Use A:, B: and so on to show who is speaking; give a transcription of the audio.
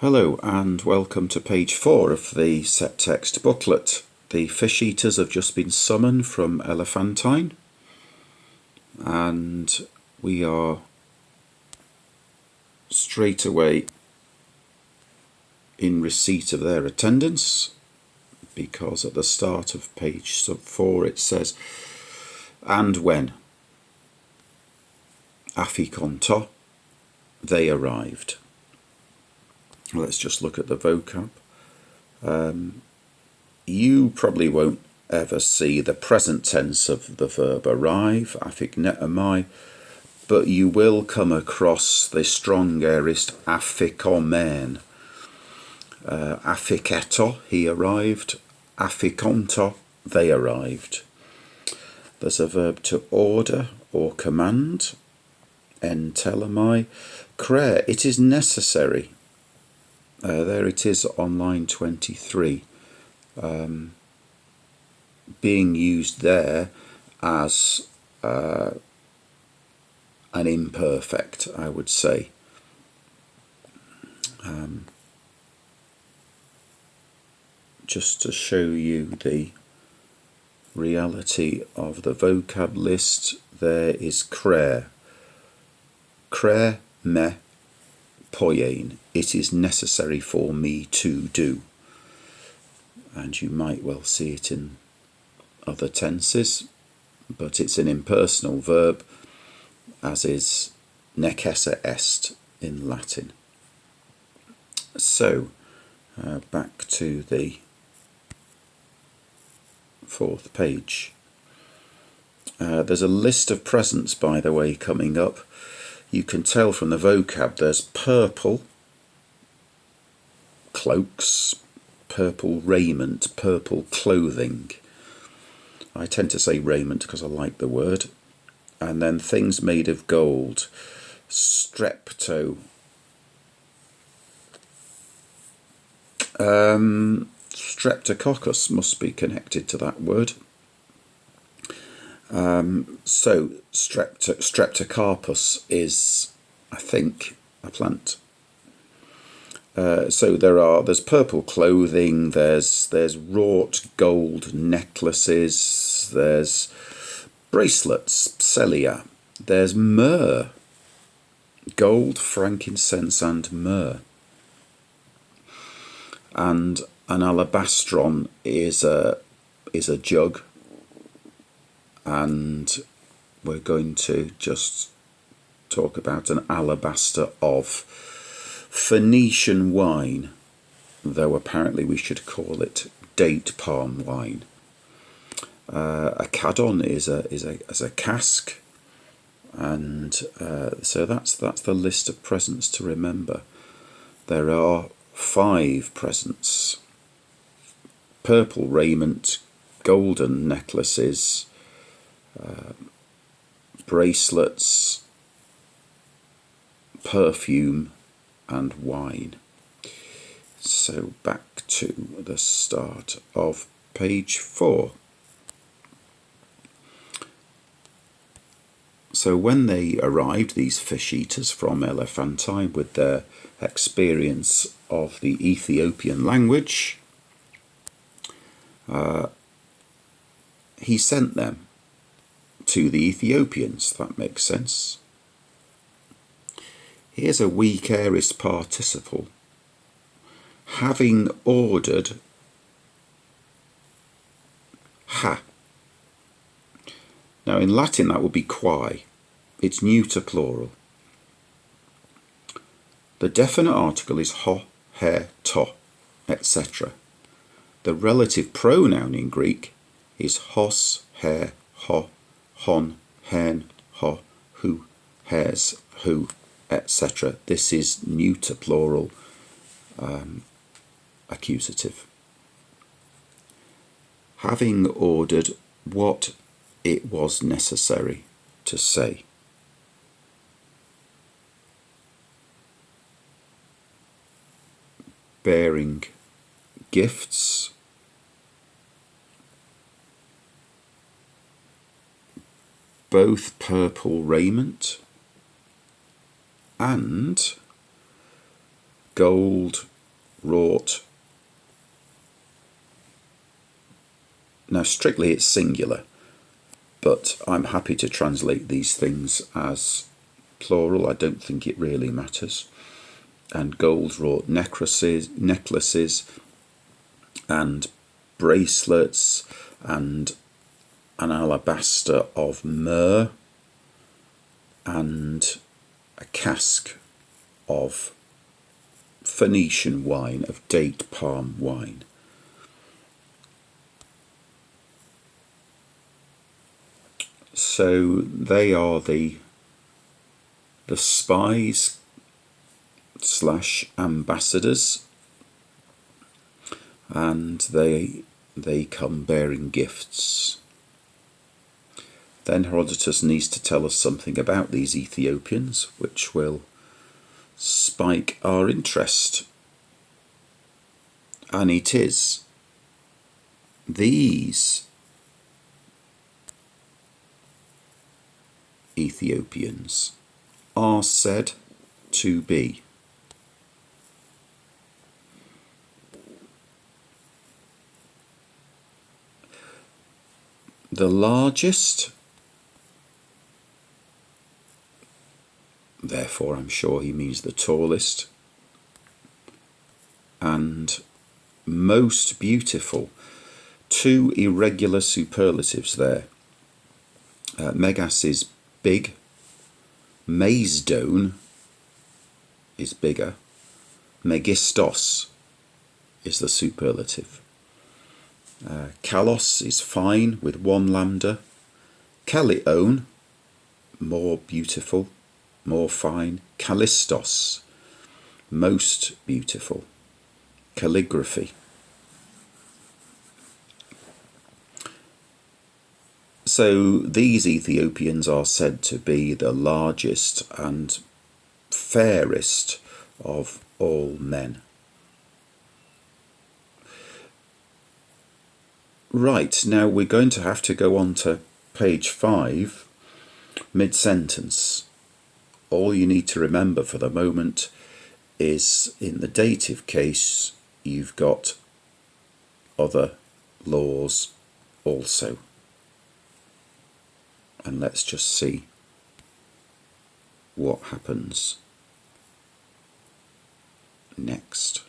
A: Hello and welcome to page 4 of the set text booklet. The fish eaters have just been summoned from Elephantine and we are straight away in receipt of their attendance, because at the start of page 4 it says, and when Afikonto they arrived. Let's just look at the vocab. You probably won't ever see the present tense of the verb arrive, afiknetamai, but you will come across the strong aorist afikomen. Afiketo, he arrived. Afikonto, they arrived. There's a verb to order or command. Entelamai. Cre, it is necessary. There it is on line 23, being used there as an imperfect, I would say. Just to show you the reality of the vocab list, there is cre. Cre me poiein. It is necessary for me to do. And you might well see it in other tenses, but it's an impersonal verb, as is necesse est in Latin. So, back to the 4th page. There's a list of presents, by the way, coming up. You can tell from the vocab there's purple cloaks, purple raiment, purple clothing. I tend to say raiment because I like the word. And then things made of gold. Strepto. Streptococcus must be connected to that word. So Streptocarpus is, I think, a plant. So there's purple clothing, there's wrought gold necklaces, there's bracelets, celia, there's myrrh, gold, frankincense and myrrh. And an alabastron is a jug, and we're going to just talk about an alabaster of Phoenician wine, though apparently we should call it date palm wine. A cadon is a cask, and so that's the list of presents to remember. There are 5 presents: purple raiment, golden necklaces, bracelets, perfume and wine. So back to the start of page 4. So when they arrived, these fish eaters from Elephantine, with their experience of the Ethiopian language, he sent them to the Ethiopians. That makes sense. Here's a weak aorist participle. Having ordered, ha. Now in Latin that would be quae. It's neuter plural. The definite article is ho, he, to, etc. The relative pronoun in Greek is hos, he, ho, hon, hen, ho, who, hes, who, etc. This is neuter plural accusative. Having ordered what it was necessary to say. Bearing gifts. Both purple raiment and gold wrought. Now strictly it's singular, but I'm happy to translate these things as plural. I don't think it really matters. And gold wrought necklaces and bracelets, and an alabaster of myrrh, and a cask of Phoenician wine, of date palm wine. So they are the spies / ambassadors, and they come bearing gifts. Then Herodotus needs to tell us something about these Ethiopians, which will spike our interest. And it is these Ethiopians are said to be the largest, therefore I'm sure he means the tallest, and most beautiful. Two irregular superlatives there. Megas is big, Mazdone is bigger, Megistos is the superlative. Kalos is fine with one lambda, Kalion, more beautiful, more fine, Callistos, most beautiful, calligraphy. So these Ethiopians are said to be the largest and fairest of all men. Right, now we're going to have to go on to page 5, mid-sentence. All you need to remember for the moment is in the dative case, you've got other laws also. And let's just see what happens next.